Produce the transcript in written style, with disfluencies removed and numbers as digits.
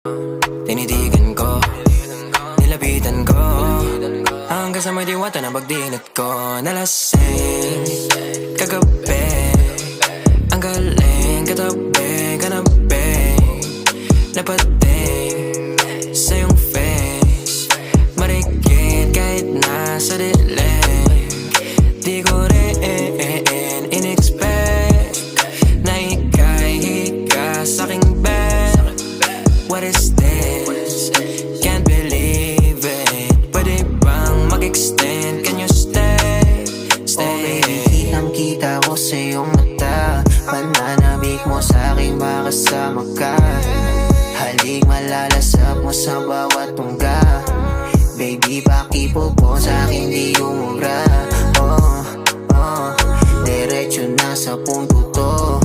Tinitigan ko, nilapitan ko, hanggang sa may diwata na pagdinat ko. Nalasing kagabi, ang galing katabi, kanabi, napating sa iyong face, marikit kahit nasa dilim. Di ko rin in-expect na ika'y hika sa'king bed. What is this? Can't believe it. Pwede bang mag-extend? Can you stay? Stay. Okay, kitang-kita ko sa iyong mata, pananabik mo sa'king makasama ka. Halik malalasap mo sa bawat tungga. Baby, pakipo po sa'kin di umubra. Diretso na sa punto to.